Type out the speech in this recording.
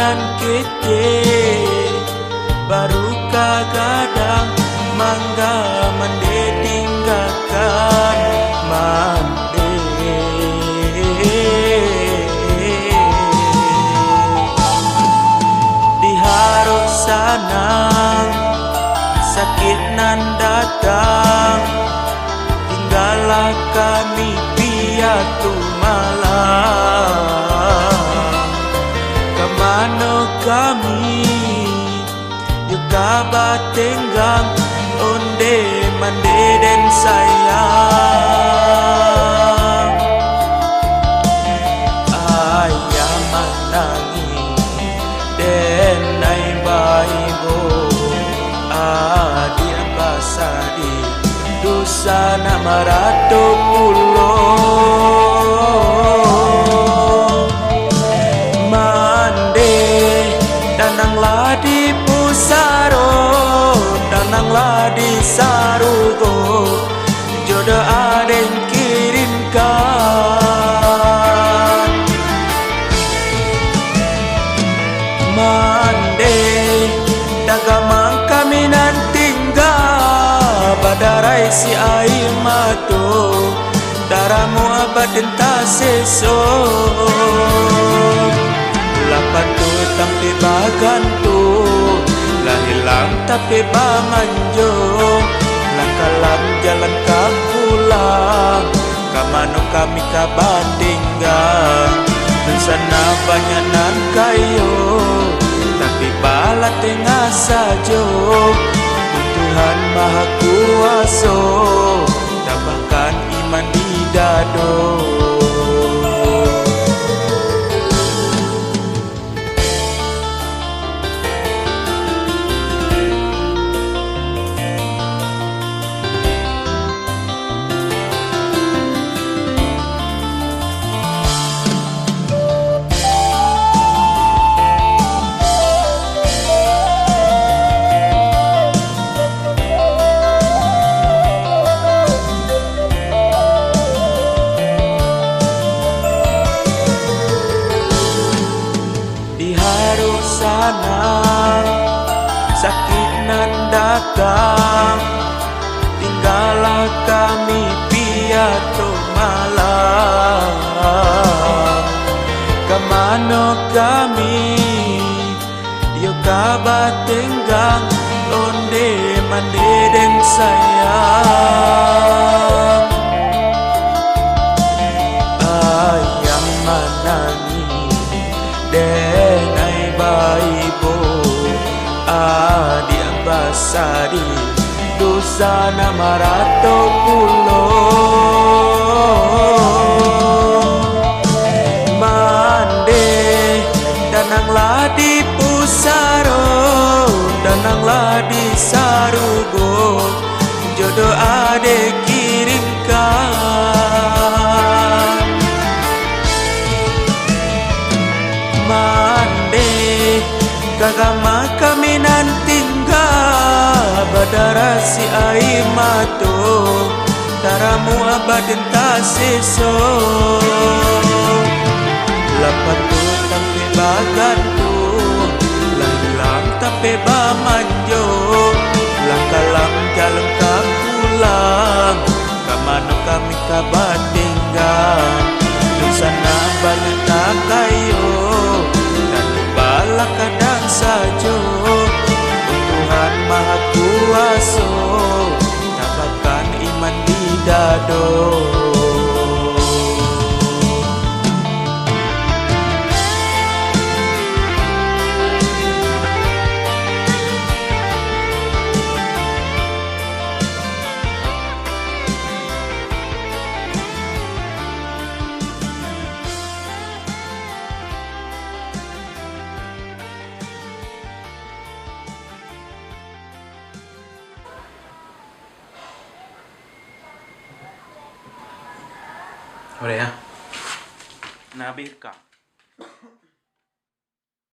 nan kete baru kadang mangga mande tinggalkan mande. Diharus sanang sakit nan datang, tinggallah kami piatu malam. Kemana kami yuk kabar tenggang onde mande dan sayang. Ayah menangi dan nai baibo adik basadi dosa nama ratu pulau mande dananglah di pusaro dananglah di sarugo jodoh adeng kirimkan mande dagamang kami nan tinggal badarai si air matu daramu abad entah sesok lapan tu tapi bagantu lah hilang tapi bamanjo langkalang jalan kau pulang kamano kami kabar tinggal dan sana banyak nan kayo tapi bala tengah sajo Tuhan Maha Kuasa tambahkan iman di dado. Sanang sakit nan datang, tinggallah kami piatu malam. Kemana kami yuk kabar tenggang onde mande dan sayang. Ayah menangi denai baibo adik basadi dosa nama ratu pulau mande dananglah di pusaro dananglah di sarugo jodoh adek kirimkan mande kagama kami nan tinggal badara si air matu daramu abad entah sesok lapan tu tapi bagantu lah hilang tapi bamanjo langkalang jalan kau pulang kamano kami kabar tinggal di sana banyak tak kayo dan bala kadang sajo Tuhan Maha Kuasa tambahkan iman di dado. Boleh ya? Nabirka.